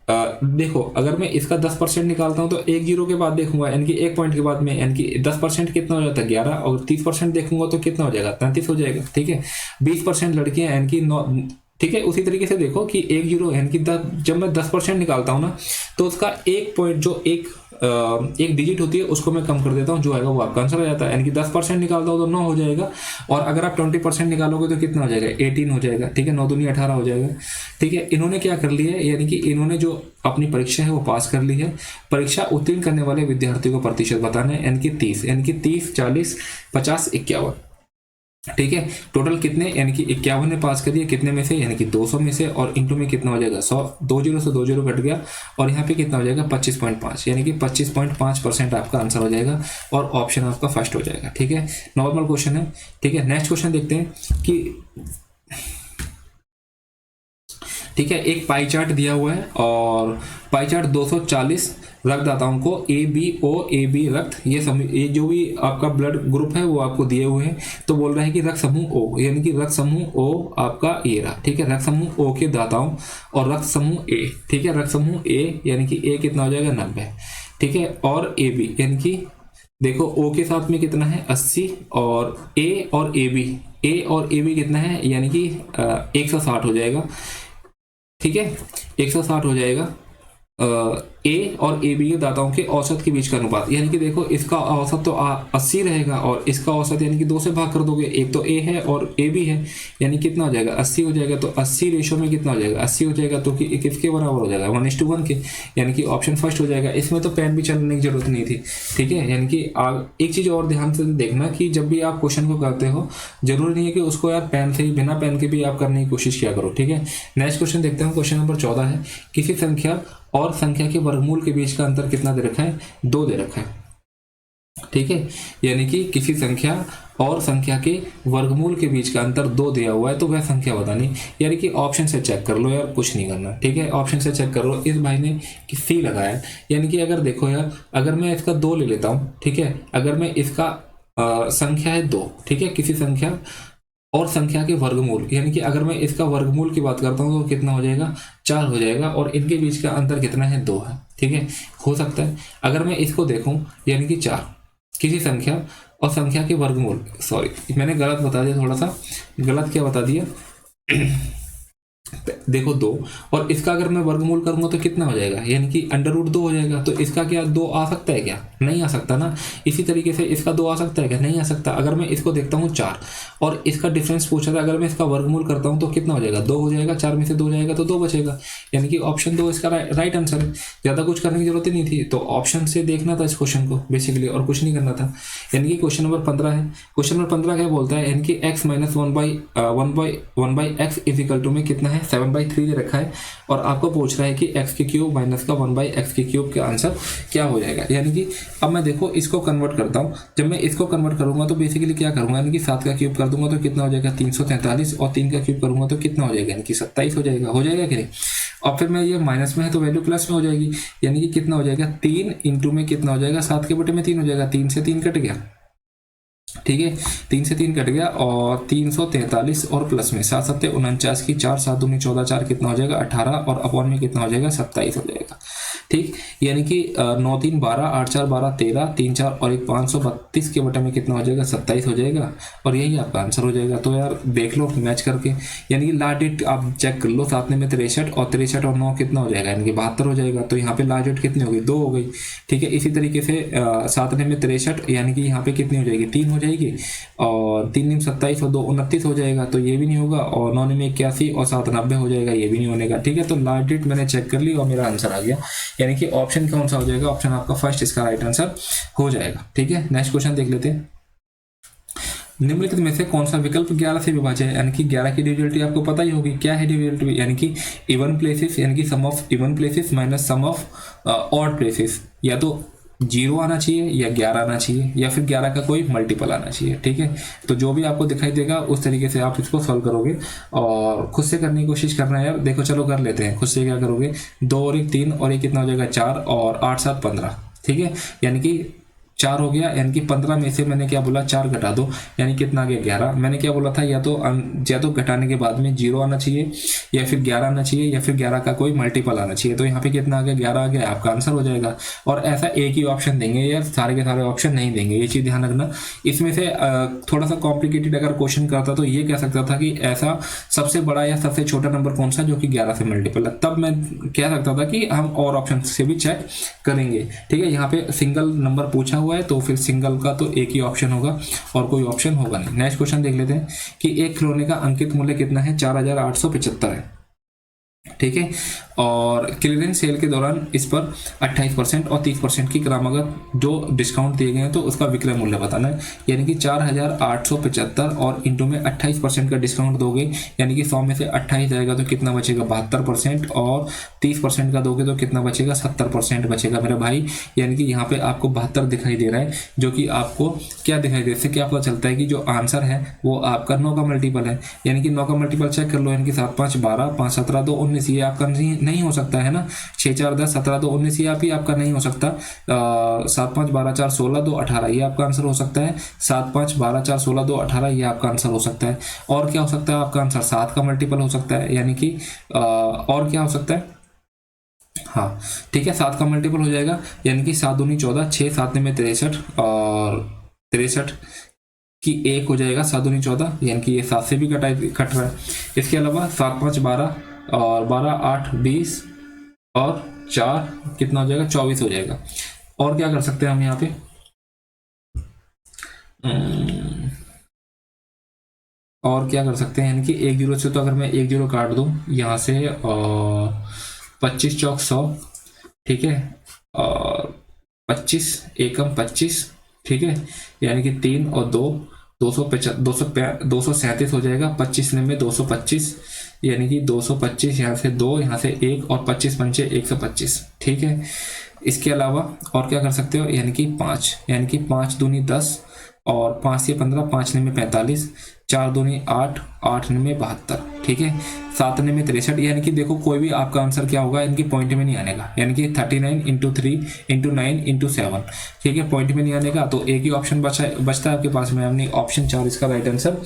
देखो अगर मैं इसका 10% निकालता हूं तो 1 0 के बाद देखूंगा, यानी कि 1 पॉइंट के बाद में, यानी कि 10% कितना हो जाता है 11, और 30% देखूंगा तो कितना हो जाएगा 33 हो जाएगा। ठीक है, 20% लड़कियां, यानी कि 9, ठीक है, उसी तरीके से देखो कि 1 0 यानी कि जब मैं 10% निकालता हूं ना, तो उसका एक पॉइंट जो एक डिजिट होती है उसको मैं कम कर देता हूँ, जो आएगा वो आपका आंसर आ जाता है। यानी कि 10% निकालता हूँ तो 9 हो जाएगा, और अगर आप 20% निकालोगे तो कितना हो जाएगा, 18 हो जाएगा। ठीक है, 9 दूनी 18 हो जाएगा। ठीक है, इन्होंने क्या कर लिया है, यानी कि इन्होंने जो अपनी परीक्षा है वो पास कर ली है। परीक्षा उत्तीर्ण करने वाले विद्यार्थियों को प्रतिशत बताना है, यानी कि 30, यानी कि 30, 40, 50, 51। ठीक है। टोटल कितने, यानी कि 51 ने पास कर दिया, कितने में से, यानी कि 200 में से, और इंटू में कितना हो जाएगा 100, 2 जीरो से 2 जीरो कट गया, और यहाँ पे कितना हो जाएगा 25.5, यानी कि 25.5% आपका आंसर हो जाएगा, और ऑप्शन आपका फर्स्ट हो जाएगा। ठीक है, नॉर्मल क्वेश्चन है। ठीक है, नेक्स्ट क्वेश्चन देखते हैं कि ठीक है, एक पाई चार्ट दिया हुआ है और पाई चार्ट 240 रक्तदाताओं को ए बी रक्त, ये जो भी आपका ब्लड ग्रुप है वो आपको दिए हुए हैं। तो बोल रहा है कि रक्त समूह ओ, यानी कि रक्त समूह ओ आपका ये रहा। ठीक है, रक्त समूह ओ के दाताओं और रक्त समूह ए, ठीक है, रक्त समूह ए यानी कि ए कितना हो जाएगा 90। ठीक है, और ए बी यानी कि देखो ओ के साथ में कितना है 80, और ए और ए बी कितना है, यानी कि 160 हो जाएगा। ठीक है, 160 हो जाएगा ए और ए बी के दाताओं के औसत के बीच का अनुपात, यानी कि देखो इसका औसत तो 80 रहेगा, और इसका औसत यानी कि 2 से भाग कर दोगे, एक तो ए है और ए बी है, यानी कितना हो जाएगा 80 हो जाएगा। तो 80 रेशो में कितना हो जाएगा 80 हो जाएगा, तो कि किसके बराबर हो जाएगा 1:1 के, यानी कि ऑप्शन फर्स्ट हो जाएगा। इसमें तो पेन भी चलाने की जरूरत नहीं थी। ठीक है, यानी कि एक चीज और ध्यान से देखना कि जब भी आप क्वेश्चन को करते हो जरूरी नहीं है कि उसको यार पेन से ही, बिना पेन के भी आप करने की कोशिश किया करो। ठीक है, नेक्स्ट क्वेश्चन देखते हैं, क्वेश्चन नंबर 14 है, किसी संख्या और संख्या के वर्गमूल के बीच का अंतर कितना दे रखा है, 2 दे रखा है। ठीक है, यानी कि किसी संख्या और संख्या के वर्गमूल के बीच का अंतर 2 दिया हुआ है, तो वह संख्या बतानी, यानी कि ऑप्शन से चेक कर लो यार, कुछ नहीं करना। ठीक है, ऑप्शन से चेक कर लो। इस भाई ने सी लगाया, यानी कि अगर देखो यार, अगर मैं इसका 2 ले लेता हूं, ठीक है, अगर मैं इसका संख्या है 2, ठीक है, किसी संख्या और संख्या के वर्गमूल, यानी कि अगर मैं इसका वर्गमूल की बात करता हूं तो कितना हो जाएगा 4 हो जाएगा, और इनके बीच का अंतर कितना है 2 है। ठीक है, हो सकता है अगर मैं इसको देखूं, यानी कि 4 किसी संख्या और संख्या के वर्गमूल, सॉरी मैंने गलत बता दिया, थोड़ा सा गलत क्या बता दिया देखो 2, और इसका अगर मैं वर्गमूल करूंगा तो कितना हो जाएगा, यानी कि √2 हो जाएगा। तो इसका क्या 2 आ सकता है क्या, नहीं आ सकता ना। इसी तरीके से इसका 2 आ सकता है क्या, नहीं आ सकता। अगर मैं इसको देखता हूँ 4 और इसका डिफरेंस पूछा था, अगर मैं इसका वर्गमूल करता हूँ तो कितना हो जाएगा 2 हो जाएगा, 4 में से 2 जाएगा तो 2 बचेगा, यानी कि ऑप्शन 2 इसका राइट आंसर है। ज्यादा कुछ करने की जरूरत ही नहीं थी, तो ऑप्शन से देखना था इस क्वेश्चन को बेसिकली, और कुछ नहीं करना था। यानी कि क्वेश्चन नंबर 15 है। क्वेश्चन नंबर 15 क्या बोलता है, यानी कि x minus 1/x is equal to में कितना है 7/3 दे रखा है, और आपको पूछ रहा है कि x की क्यूब माइनस का 1/x की क्यूब का आंसर क्या हो जाएगा। यानी कि अब मैं देखो इसको कन्वर्ट करता हूँ, जब मैं इसको कन्वर्ट करूंगा तो बेसिकली क्या करूंगा, यानी कि 7 का क्यूब कर दूंगा तो कितना हो जाएगा 343, और 3 का क्यूब करूंगा तो कितना हो जाएगा, यानी कि 27 हो जाएगा। हो जाएगा कि नहीं, और फिर मैं ये माइनस में है तो वैल्यू प्लस में हो जाएगी, यानी कि कितना हो जाएगा 3 इंटू में कितना हो जाएगा 7 के बटे में 3 हो जाएगा, 3 से 3 कट गया। ठीक है, 3 से 3 कट गया, और 343 और प्लस में 7 7 49 की 4 7 दूनी 14 4 कितना हो जाएगा 18, और अपॉन में कितना हो जाएगा 27 हो जाएगा। ठीक, यानी कि 9 3 12 8 4 12 13 3 4 और 1 532 के बटे में कितना हो जाएगा 27 हो जाएगा, और यही आपका आंसर हो जाएगा। तो यार देख लो मैच करके, यानी कि लास्ट डेट आप चेक कर लो, 7 में 63 और 63 और 9 कितना हो जाएगा, यानी कि 72 हो जाएगा। तो यहाँ पे लास्ट डेट कितनी हो गई 2 हो गई। ठीक है, इसी तरीके से 7 में 63 यानी कि यहाँ पे कितनी हो जाएगी 3 हो जाएगी, और 3 में 27 और 2 29 हो जाएगा, तो ये भी नहीं होगा, और 9 में 81 और 7 90 हो जाएगा, ये भी नहीं होने का। ठीक है, तो लास्ट डेट मैंने चेक कर ली और मेरा आंसर आ गया, यानी कि ऑप्शन कौन सा हो जाएगा, ऑप्शन आपका फर्स्ट इसका राइट आंसर हो जाएगा। ठीक है, नेक्स्ट क्वेश्चन देख लेते हैं, निम्नलिखित में से कौन सा विकल्प 11 से विभाज्य है, यानी कि 11 की डिविजिबिलिटी आपको पता ही होगी, क्या है डिविजिबिलिटी, यानी कि इवन प्लेसेस, यानी कि sum of even places minus sum of odd places, या तो 0 आना चाहिए या 11 आना चाहिए, या फिर 11 का कोई मल्टीपल आना चाहिए। ठीक है, तो जो भी आपको दिखाई देगा उस तरीके से आप इसको सॉल्व करोगे, और खुद से करने की कोशिश करना है यार। देखो चलो कर लेते हैं, खुद से क्या करोगे, 2 और 1 3, और ये कितना हो जाएगा 4, और 8 7 15। ठीक है, यानी कि 4 हो गया, यानी कि 15 में से मैंने क्या बोला 4 घटा दो, यानी कितना आ गया 11। मैंने क्या बोला था, या तो घटाने के बाद में 0 आना चाहिए, या फिर 11 आना चाहिए, या फिर 11 का कोई मल्टीपल आना चाहिए। तो यहाँ पे कितना आ गया 11 आ गया, आपका आंसर हो जाएगा। और ऐसा एक ही ऑप्शन देंगे यार, सारे के सारे ऑप्शन नहीं देंगे, ये चीज ध्यान रखना। इसमें से थोड़ा सा कॉम्प्लिकेटेड अगर क्वेश्चन करता तो ये कह सकता था कि ऐसा सबसे बड़ा या सबसे छोटा नंबर कौन सा जो कि 11 से मल्टीपल है, तब मैं कह सकता था कि हम और ऑप्शन से भी चेक करेंगे। ठीक है, यहाँ पे सिंगल नंबर पूछा हुआ है, तो फिर सिंगल का तो एक ही ऑप्शन होगा और कोई ऑप्शन होगा नहीं। नेक्स्ट क्वेश्चन देख लेते हैं कि एक खिलौने का अंकित मूल्य कितना है, 4875 है। ठीक है। और क्लियरेंस सेल के दौरान इस पर 28% और 30% की क्रमागत जो डिस्काउंट दिए गए हैं तो उसका विक्रय मूल्य बताना है, यानी कि 4,875 और इंटू में 28% का डिस्काउंट दोगे, यानी कि 100 में से 28 जाएगा तो कितना बचेगा 72%, और 30% का दोगे तो कितना बचेगा 70% बचेगा मेरे भाई। यानी कि यहाँ पे आपको 72 दिखाई दे रहा है, जो कि आपको क्या दिखाई दे, इससे क्या पता चलता है कि जो आंसर है वो आपका 9 का मल्टीपल है, यानी कि 9 का मल्टीपल चेक कर लो, यानी कि 7 5 12, 5 17 2 19, ये आपका नहीं हो सकता है ना, 6 4 10 17 2 19 ये आपका नहीं हो सकता। 7 5 12 4 16 2 18 ये आपका आंसर हो सकता है, 7 5 12 4 16 2 18 ये आपका आंसर हो सकता है। और क्या हो सकता है आपका आंसर 7 का मल्टीपल हो सकता है, यानी कि और क्या हो सकता है, हाँ ठीक है 7 का मल्टीपल हो जाएगा, यानी कि 7 दूनी 14, 6 7 में 63 और 63 की 1 हो जाएगा, 7 दूनी 14, यानी कि ये 7 से भी कट रहा है। इसके अलावा 7 5 12 और 12 8 20 और 4 कितना हो जाएगा 24 हो जाएगा। और क्या कर सकते हैं हम यहाँ पे, और क्या कर सकते हैं, यानी कि 1 0 से तो अगर मैं 1 0 काट दूं यहाँ से, और 25 चौक 100, ठीक है, और 25 एकम 25, ठीक है, यानी कि 3 और 2 237 हो जाएगा, 25 में 225, यानी कि 225, यहाँ से 2 यहाँ से 1 और 25 पंचे 125, ठीक है। इसके अलावा और क्या कर सकते हो, यानी कि 5, यानी कि 5 दूनी 10 और 5 से 15, 5 में 45, 4 दूनी 8, 8 में 72, ठीक है, 7 में 63, यानी कि देखो कोई भी आपका आंसर क्या होगा, इनकी पॉइंट में नहीं आने का, यानी कि 39 इंटू 3 इंटू 9 इंटू 7, ठीक है, पॉइंट में नहीं आने का, तो एक ही ऑप्शन बचता है आपके पास में, यानी ऑप्शन 4 इसका राइट आंसर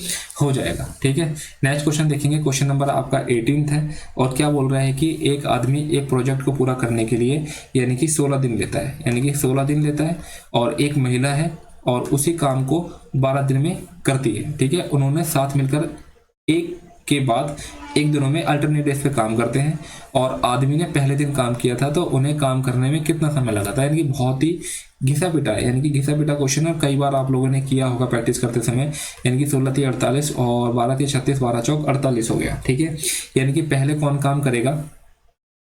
हो जाएगा, ठीक है। नेक्स्ट क्वेश्चन देखेंगे, क्वेश्चन नंबर आपका 18 है, और क्या बोल रहा है कि एक आदमी एक प्रोजेक्ट को पूरा करने के लिए यानी कि 16 दिन लेता है, यानी कि 16 दिन लेता है, और एक महिला है और उसी काम को 12 दिन में करती है, ठीक है। उन्होंने साथ मिलकर एक के बाद एक दिनों में अल्टरनेट डेज पे काम करते हैं, और आदमी ने पहले दिन काम किया था तो उन्हें काम करने में कितना समय लगा था, यानी कि बहुत ही घिसा पिटा है, यानी कि घिसा पिटा क्वेश्चन है, कई बार आप लोगों ने किया होगा प्रैक्टिस करते समय, यानी कि 16 3 48 और 12 3 36, 12 चौक 48 हो गया, ठीक है। यानी कि पहले कौन काम करेगा,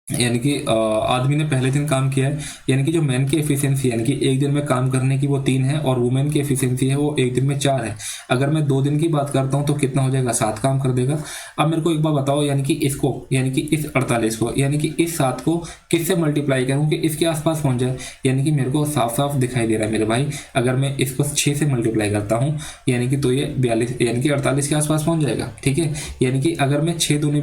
यानी कि आदमी ने पहले दिन काम किया है, यानी कि जो मैन की एफिशिएंसी यानी कि एक दिन में काम करने की वो 3 है, और वुमेन की एफिशिएंसी है वो एक दिन में 4 है। अगर मैं 2 दिन की बात करता हूँ तो कितना हो जाएगा 7 काम कर देगा। अब मेरे को एक बार बताओ, यानी कि इसको, यानी कि इस 48 को, यानी कि इस 7 को किससे मल्टीप्लाई करूँ कि इसके आसपास पहुंच जाए, यानी कि मेरे को साफ साफ दिखाई दे रहा है मेरे भाई, अगर मैं इसको 6 से मल्टीप्लाई करता हूँ यानी कि तो ये 42 यानी कि 48 के आसपास पहुंच जाएगा, ठीक है। यानी कि अगर मैं 6 दूनी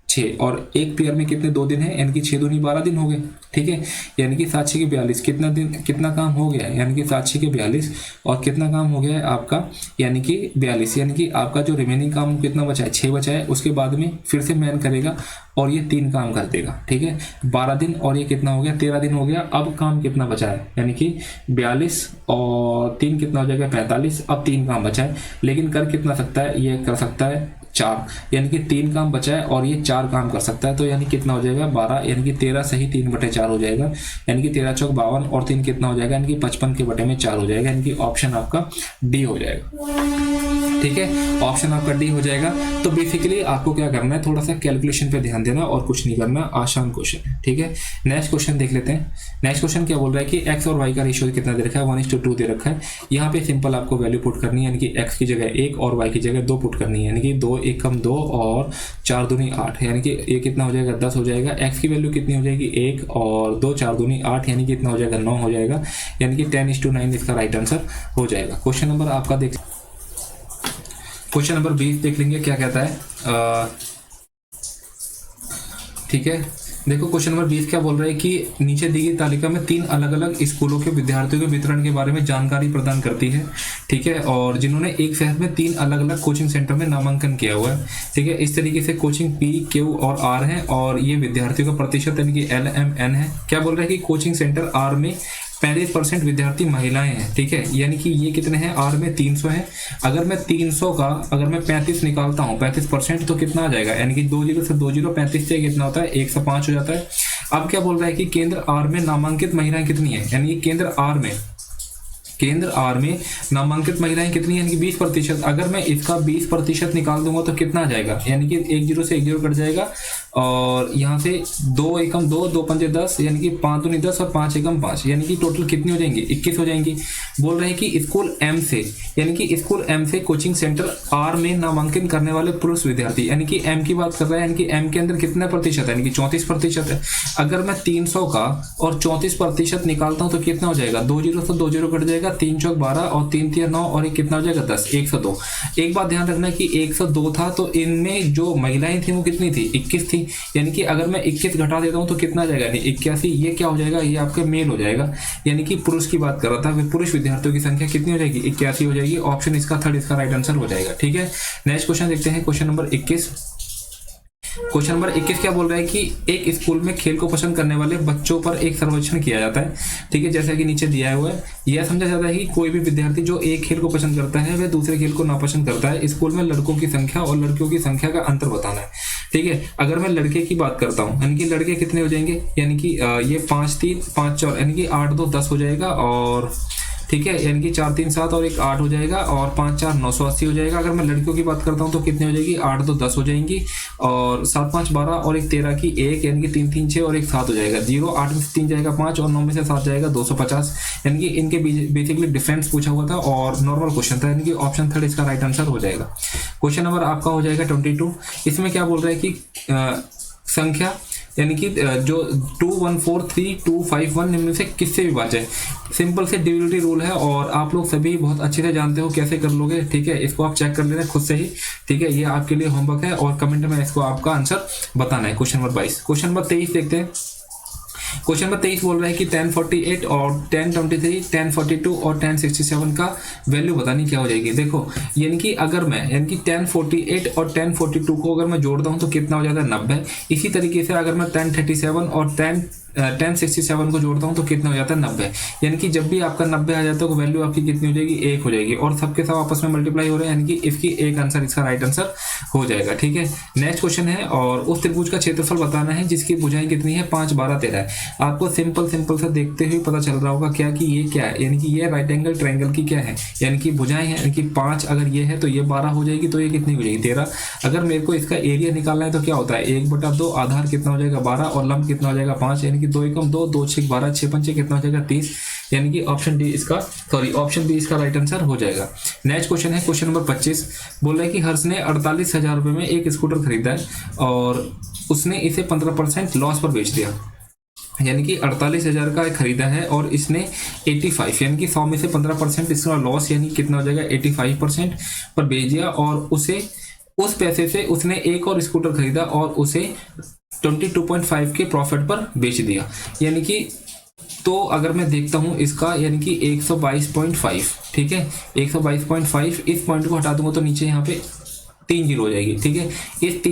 6 और एक पेयर में कितने 2 दिन है, यानी कि 6 दूनी 12 दिन हो गए, ठीक है। यानी कि 7 6 के 42, कितना दिन कितना काम हो गया है, यानी कि 7 6 के 42 और कितना काम हो गया है आपका, यानी कि 42, यानी कि आपका जो रिमेनिंग काम कितना बचा है 6 बचा है, उसके बाद में फिर से मैन करेगा और ये 3 काम कर देगा, ठीक है। 12 दिन और ये कितना हो गया 13 दिन हो गया। अब काम कितना बचा है, यानी कि 42 और 3 कितना हो जाएगा 45, अब 3 काम बचा है, लेकिन कर कितना सकता है, ये कर सकता है 4, यानी कि 3 काम बचा है और ये 4 काम कर सकता है, तो यानी कितना हो जाएगा 12, यानी कि 13 सही 3/4 हो जाएगा, यानी कि 13 चौक 52 और 3 कितना हो जाएगा, यानी कि 55 के बटे में 4 हो जाएगा, यानी कि ऑप्शन आपका डी हो जाएगा, ठीक है, ऑप्शन आपका डी हो जाएगा। तो बेसिकली आपको क्या करना है, थोड़ा सा कैलकुलेशन पे ध्यान देना और कुछ नहीं करना, आसान क्वेश्चन है, ठीक है। नेक्स्ट क्वेश्चन देख लेते हैं। नेक्स्ट क्वेश्चन क्या बोल रहा है कि एक्स और वाई का रेशियो कितना दे रखा है, 1:2 दे रखा है। यहाँ पे सिंपल आपको वैल्यू पुट करनी है, यानी कि एक्स की जगह 1 और वाई की जगह 2 पुट करनी है, यानी कि 2 एकम 2 और 4 दूनी 8, यानी कि ये कितना हो जाएगा 10 हो जाएगा। एक्स की वैल्यू कितनी हो जाएगी 1 और 2 4 दूनी 8, यानी कि कितना हो जाएगा 9 हो जाएगा, यानी कि 10:9 इसका राइट आंसर हो जाएगा। क्वेश्चन नंबर आपका देख, क्वेश्चन नंबर 20 देख लेंगे क्या कहता है, ठीक है। देखो क्वेश्चन नंबर 20 क्या बोल रहा है कि नीचे दी गई तालिका में 3 अलग अलग स्कूलों के विद्यार्थियों के वितरण के बारे में जानकारी प्रदान करती है, ठीक है, और जिन्होंने एक शहर में 3 अलग अलग कोचिंग सेंटर में नामांकन किया हुआ है, ठीक है। इस तरीके से कोचिंग P, Q और R है, और ये विद्यार्थियों का प्रतिशत यानी कि L, M, N है। क्या बोल रहा है कि कोचिंग सेंटर R में 35% विद्यार्थी महिलाएं हैं, ठीक है, यानी कि ये कितने हैं, R में 300 है। अगर मैं 300 का अगर मैं 35 निकालता हूँ 35% तो कितना आ जाएगा, यानी कि 20 से 20 35 से कितना होता है 105 हो जाता है। अब क्या बोल रहा है कि केंद्र R में नामांकित महिलाएं कितनी है, यानी कि केंद्र R में केंद्र आर में नामांकित महिलाएं कितनी, यानी कि 20%। अगर मैं इसका 20% निकाल दूंगा तो कितना आ जाएगा, यानी कि 1 जीरो से 1 जीरो कट जाएगा और यहाँ से 2 एकम 2, 2 पंजे 10, यानी कि 5 दूनी 10 और 5 एकम 5, यानी कि टोटल कितनी हो जाएंगी, 21 हो जाएंगी। बोल रहे हैं कि स्कूल एम से, यानी कि स्कूल एम से कोचिंग सेंटर आर में नामांकन करने वाले पुरुष विद्यार्थी, यानी कि एम की बात कर रहे हैं, यानी कि एम के अंदर कितना प्रतिशत है, यानी कि 34% है। अगर मैं 300 का और 34% निकालता हूँ तो कितना हो जाएगा, 2 जीरो से 2 जीरो कट जाएगा, 3 चौक 12 और 3 तिया 9 और एक कितना हो जाएगा 10, 102। एक बात ध्यान रखना कि 102 था तो इनमें जो महिलाएं थी वो कितनी थी, 21 थी, यानी कि अगर मैं 21 घटा देता हूँ तो कितना आ जाएगा, 81। ये क्या हो जाएगा, ये आपका मेल हो जाएगा, यानी कि पुरुष की बात कर रहा था, पुरुष विद्यार्थियों की संख्या कितनी हो जाएगी, 81 हो जाएगी। ऑप्शन इसका थर्ड इसका राइट आंसर हो जाएगा। ठीक है, नेक्स्ट क्वेश्चन देखते हैं, क्वेश्चन नंबर 21। क्वेश्चन नंबर 21 क्या बोल रहा है कि एक स्कूल में खेल को पसंद करने वाले बच्चों पर एक सर्वेक्षण किया जाता है। ठीक है, जैसा कि नीचे दिया हुआ है, यह समझा जाता है कि कोई भी विद्यार्थी जो एक खेल को पसंद करता है वह दूसरे खेल को नापसंद करता है। स्कूल में लड़कों की संख्या और लड़कियों की संख्या का अंतर बताना है। ठीक है, अगर मैं लड़के की बात करता हूँ, यानी कि लड़के कितने हो जाएंगे, यानी कि ये 5 3 5 4, यानी कि 8 2 10 हो जाएगा, और ठीक है, यानी कि 4 3 7 और एक 8 हो जाएगा, और 5 4 980 हो जाएगा। अगर मैं लड़कियों की बात करता हूँ तो कितनी हो जाएगी, 8 2 10 हो जाएंगी, और 7 5 12 और एक 13 की 1, यानी कि 3 3 6 और एक 7 हो जाएगा। 0 8 में से 3 जाएगा 5 और 9 में से 7 जाएगा 250, यानी कि इनके बेसिकली डिफरेंस पूछा हुआ था और नॉर्मल क्वेश्चन था, यानी कि ऑप्शन थर्ड इसका राइट आंसर हो जाएगा। क्वेश्चन नंबर आपका हो जाएगा 22। इसमें क्या बोल रहा है कि संख्या, यानी कि जो 2 1 4 3 2 5 1 निम्न से किससे विभाज्य है। सिंपल से डिविजिबिलिटी रूल है और आप लोग सभी बहुत अच्छे से जानते हो कैसे कर लोगे। ठीक है, इसको आप चेक कर लेना खुद से ही। ठीक है, ये आपके लिए होमवर्क है और कमेंट में इसको आपका आंसर बताना है। Question number 22। क्वेश्चन नंबर 23 देखते हैं। क्वेश्चन नंबर 23 बोल रहा है कि 1048 और 1023 1042 और 1067 का वैल्यू बतानी क्या हो जाएगी। देखो, यानी कि अगर मैं, यानी कि 1048 और 1042 को अगर मैं जोड़ता हूं तो कितना हो जाता है, 90। इसी तरीके से अगर मैं 1037 और 1067 को जोड़ता हूं तो कितना हो जाता है, 90। यानी कि जब भी आपका 90 आ जाता है तो वैल्यू आपकी कितनी हो जाएगी, 1 हो जाएगी, और सबके सब आपस में मल्टीप्लाई हो रहे हैं, यानी कि इसकी एक आंसर इसका राइट आंसर हो जाएगा। ठीक है, नेक्स्ट क्वेश्चन है, और उस त्रिभुज का क्षेत्रफल बताना है जिसकी भुजाएं कितनी है, 5 12 13 है। आपको सिंपल सा देखते हुए पता चल रहा होगा क्या कि ये क्या है, यानी कि ये राइट एंगल ट्रायंगल की क्या है, यानी कि भुजाएं हैं, यानी कि 5 अगर ये है तो ये 12 हो जाएगी, तो ये कितनी हो जाएगी, 13। अगर मेरे को इसका एरिया निकालना है तो क्या होता है, 1/2, आधार कितना हो जाएगा 12 और लंब कितना हो जाएगा 5, यानी कि 2 एकम 2 2 6 12 6 5 कितना हो जाएगा 30, यानी कि ऑप्शन बी इसका राइट आंसर हो जाएगा। नेक्स्ट क्वेश्चन है, क्वेश्चन नंबर 25। बोल रहा है कि हर्ष ने 48,000 रुपए में एक स्कूटर खरीदा है और उसने इसे 15% लॉस पर बेच दिया। यानी कि 48,000 का खरीदा है और इसने 85, यानी कि 100 में से 15% इसका लॉस, यानी कितना हो जाएगा 85% पर बेच दिया, और उसे उस पैसे से उसने एक और स्कूटर खरीदा और उसे 22.5 के प्रॉफिट पर बेच दिया। यानी कि तो अगर मैं देखता हूं इसका, यानी कि 122.5, ठीक है, 122.5, इस पॉइंट को हटा दूंगा तो नीचे यहाँ पे 3 जीरो हो जाएगी। ठीक है, इस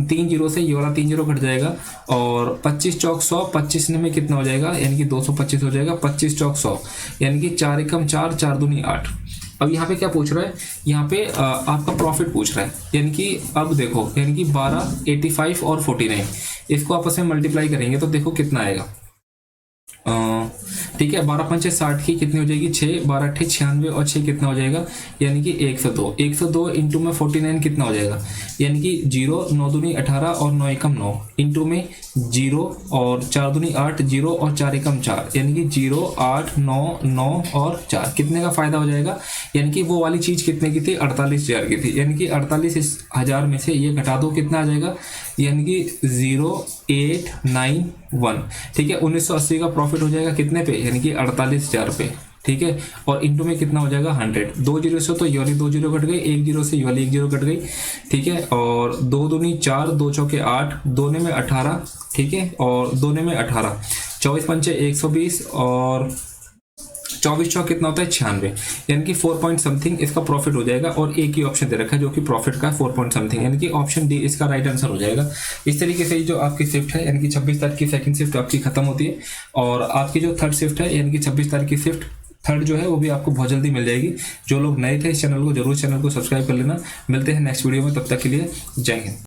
3 जीरो से ये वाला 3 जीरो कट जाएगा, और 25 चौक 100, 25 में कितना हो जाएगा, यानी कि 225 हो जाएगा। 25 चौक 100, यानी कि 4 एकम 4 4 दूनी 8। अब यहाँ पे क्या पूछ रहा है, यहाँ पे आपका प्रॉफिट पूछ रहा है, यानी कि अब देखो, यानी कि 12 85 और 49 इसको आपस में मल्टीप्लाई करेंगे तो देखो कितना आएगा। ठीक है, 12 5 60 की कितनी हो जाएगी 6, 12 8 96 और 6 कितना हो जाएगा, यानी कि 102। 102 इंटू में 49 कितना हो जाएगा, यानी कि 0 9 दूनी 18 और 9 एकम 9 इंटू में 0 और 4 दूनी 8 0 और 4 एकम 4, यानी कि 0 8 9 9 और 4 कितने का फायदा हो जाएगा, यानी कि वो वाली चीज कितने की थी, 48,000 की थी, यानी कि 48,000 में से ये घटा दो कितना आ जाएगा, यानी कि 0891। ठीक है, 1980 का प्रॉफिट हो जाएगा कितने पे, यानी कि 48,000 पे। ठीक है, और इंटू में कितना हो जाएगा 100। 2 जीरो से तो ये वाली 2 जीरो कट गई, 1 जीरो से ये वाली 1 जीरो कट गई। ठीक है, और 2 दूनी 4 2 चौके 8 2 में 18। ठीक है, और 2 में 18, 24 पंचे 120 और 24 चौक कितना होता है 96, यानी कि 4 पॉइंट समथिंग इसका प्रॉफिट हो जाएगा, और एक ही ऑप्शन दे रखा है जो कि प्रॉफिट का 4 पॉइंट समथिंग, यानी कि ऑप्शन डी इसका राइट आंसर हो जाएगा। इस तरीके से जो आपकी शिफ्ट है, यानी कि 26 तारीख की सेकंड शिफ्ट आपकी खत्म होती है, और आपकी जो थर्ड शिफ्ट है, यानी कि 26 तारीख की शिफ्ट थर्ड जो है वो भी आपको बहुत जल्दी मिल जाएगी। जो लोग नए थे इस चैनल को जरूर चैनल को सब्सक्राइब कर लेना। मिलते हैं नेक्स्ट वीडियो में, तब तक के लिए जय हिंद।